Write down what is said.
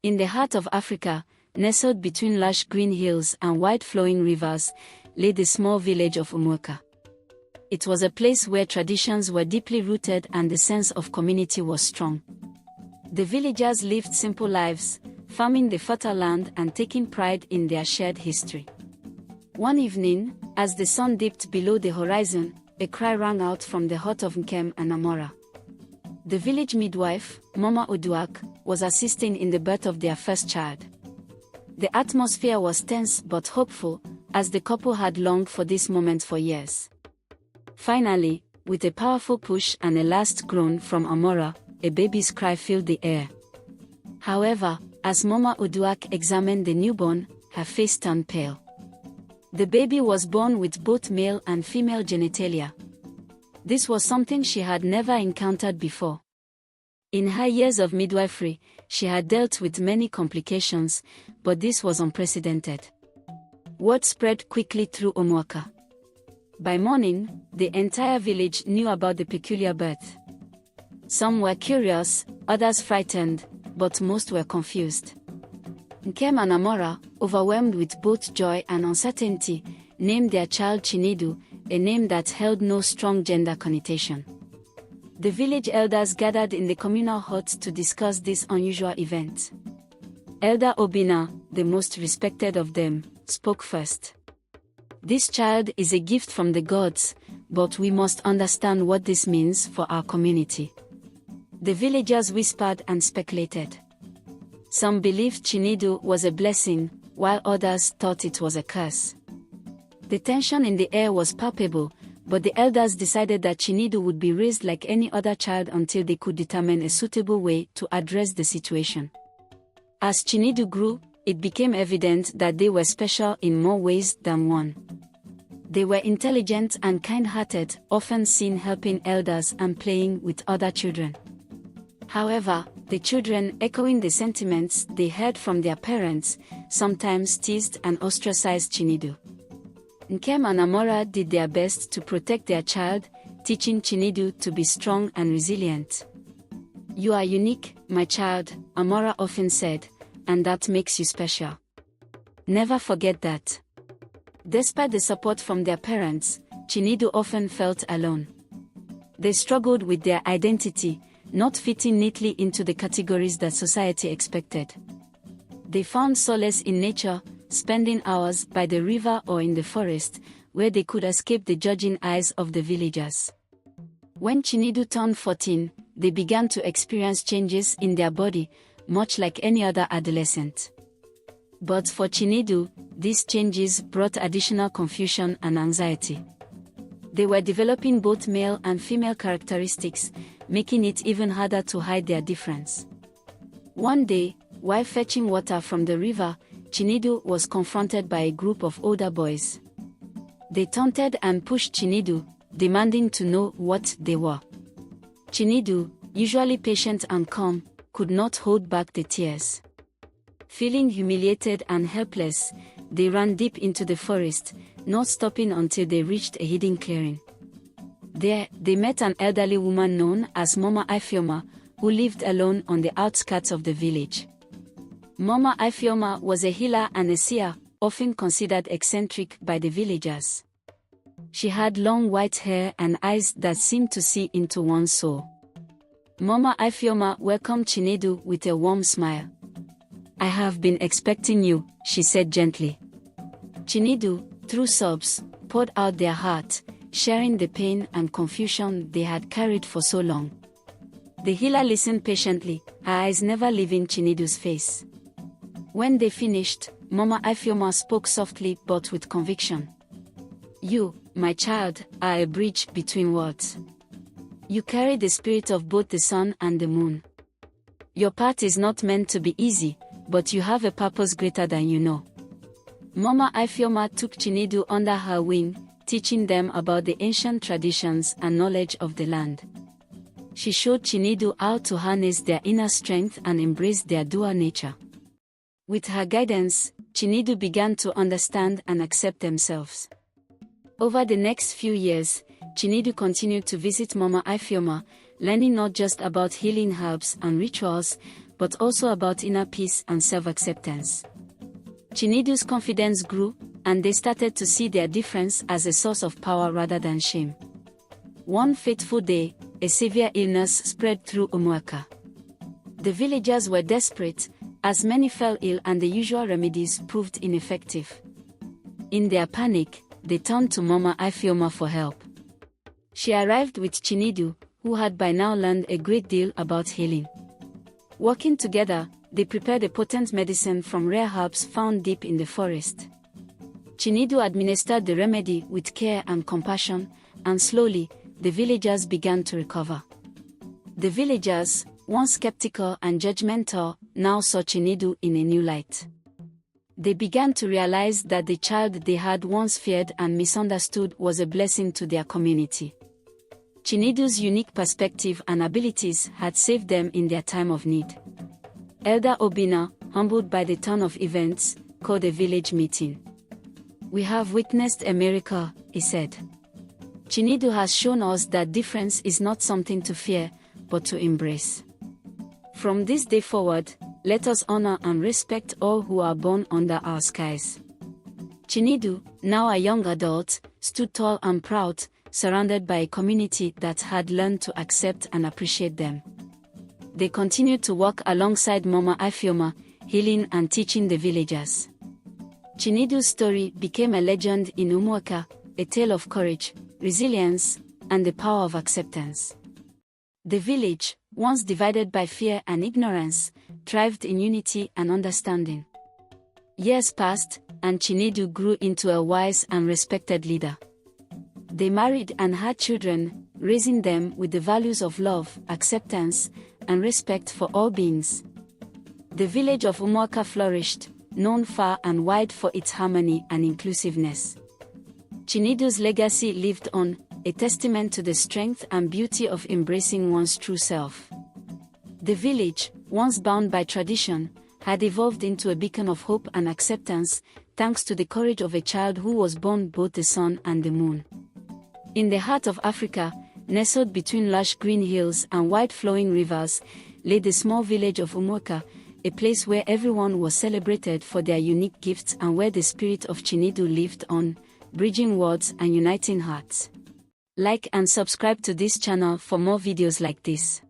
In the heart of Africa, nestled between lush green hills and wide flowing rivers, lay the small village of Umuoka. It was a place where traditions were deeply rooted and the sense of community was strong. The villagers lived simple lives, farming the fertile land and taking pride in their shared history. One evening, as the sun dipped below the horizon, a cry rang out from the hut of Nkem and Amora. The village midwife, Mama Oduak, was assisting in the birth of their first child. The atmosphere was tense but hopeful, as the couple had longed for this moment for years. Finally, with a powerful push and a last groan from Amora, a baby's cry filled the air. However, as Mama Oduak examined the newborn, her face turned pale. The baby was born with both male and female genitalia. This was something she had never encountered before. In her years of midwifery, she had dealt with many complications, but this was unprecedented. Word spread quickly through Umuoka. By morning, the entire village knew about the peculiar birth. Some were curious, others frightened, but most were confused. Nkem and Amora, overwhelmed with both joy and uncertainty, named their child Chinedu, a name that held no strong gender connotation. The village elders gathered in the communal hut to discuss this unusual event. Elder Obina, the most respected of them, spoke first. "This child is a gift from the gods, but we must understand what this means for our community." The villagers whispered and speculated. Some believed Chinedu was a blessing, while others thought it was a curse. The tension in the air was palpable, but the elders decided that Chinedu would be raised like any other child until they could determine a suitable way to address the situation. As Chinedu grew, it became evident that they were special in more ways than one. They were intelligent and kind-hearted, often seen helping elders and playing with other children. However, the children, echoing the sentiments they heard from their parents, sometimes teased and ostracized Chinedu. Nkem and Amora did their best to protect their child, teaching Chinedu to be strong and resilient. "You are unique, my child," Amora often said, "and that makes you special. Never forget that." Despite the support from their parents, Chinedu often felt alone. They struggled with their identity, not fitting neatly into the categories that society expected. They found solace in nature, spending hours by the river or in the forest, where they could escape the judging eyes of the villagers. When Chinedu turned 14, they began to experience changes in their body, much like any other adolescent. But for Chinedu, these changes brought additional confusion and anxiety. They were developing both male and female characteristics, making it even harder to hide their difference. One day, while fetching water from the river, Chinedu was confronted by a group of older boys. They taunted and pushed Chinedu, demanding to know what they were. Chinedu, usually patient and calm, could not hold back the tears. Feeling humiliated and helpless, they ran deep into the forest, not stopping until they reached a hidden clearing. There, they met an elderly woman known as Mama Ifeoma, who lived alone on the outskirts of the village. Mama Ifeoma was a healer and a seer, often considered eccentric by the villagers. She had long white hair and eyes that seemed to see into one's soul. Mama Ifeoma welcomed Chinedu with a warm smile. "I have been expecting you," she said gently. Chinedu, through sobs, poured out their heart, sharing the pain and confusion they had carried for so long. The healer listened patiently, her eyes never leaving Chinedu's face. When they finished, Mama Ifeoma spoke softly but with conviction. "You, my child, are a bridge between worlds. You carry the spirit of both the sun and the moon. Your path is not meant to be easy, but you have a purpose greater than you know." Mama Ifeoma took Chinedu under her wing, teaching them about the ancient traditions and knowledge of the land. She showed Chinedu how to harness their inner strength and embrace their dual nature. With her guidance, Chinedu began to understand and accept themselves. Over the next few years, Chinedu continued to visit Mama Ifeoma, learning not just about healing herbs and rituals, but also about inner peace and self-acceptance. Chinedu's confidence grew, and they started to see their difference as a source of power rather than shame. One fateful day, a severe illness spread through Umuaka. The villagers were desperate, as many fell ill and the usual remedies proved ineffective. In their panic, they turned to Mama Ifeoma for help. She arrived with Chinedu, who had by now learned a great deal about healing. Working together, they prepared a potent medicine from rare herbs found deep in the forest. Chinedu administered the remedy with care and compassion, and slowly, the villagers began to recover. The villagers, once skeptical and judgmental, now saw Chinedu in a new light. They began to realize that the child they had once feared and misunderstood was a blessing to their community. Chinedu's unique perspective and abilities had saved them in their time of need. Elder Obina, humbled by the turn of events, called a village meeting. "We have witnessed a miracle," he said. "Chinedu has shown us that difference is not something to fear, but to embrace. From this day forward, let us honor and respect all who are born under our skies." Chinedu, now a young adult, stood tall and proud, surrounded by a community that had learned to accept and appreciate them. They continued to work alongside Mama Ifeoma, healing and teaching the villagers. Chinedu's story became a legend in Umuaka, a tale of courage, resilience, and the power of acceptance. The village, once divided by fear and ignorance, thrived in unity and understanding. Years passed, and Chinedu grew into a wise and respected leader. They married and had children, raising them with the values of love, acceptance, and respect for all beings. The village of Umuaka flourished, known far and wide for its harmony and inclusiveness. Chinedu's legacy lived on, a testament to the strength and beauty of embracing one's true self. The village, once bound by tradition, had evolved into a beacon of hope and acceptance, thanks to the courage of a child who was born both the sun and the moon. In the heart of Africa, nestled between lush green hills and wide flowing rivers, lay the small village of Umuaka, a place where everyone was celebrated for their unique gifts and where the spirit of Chinedu lived on, bridging worlds and uniting hearts. Like and subscribe to this channel for more videos like this.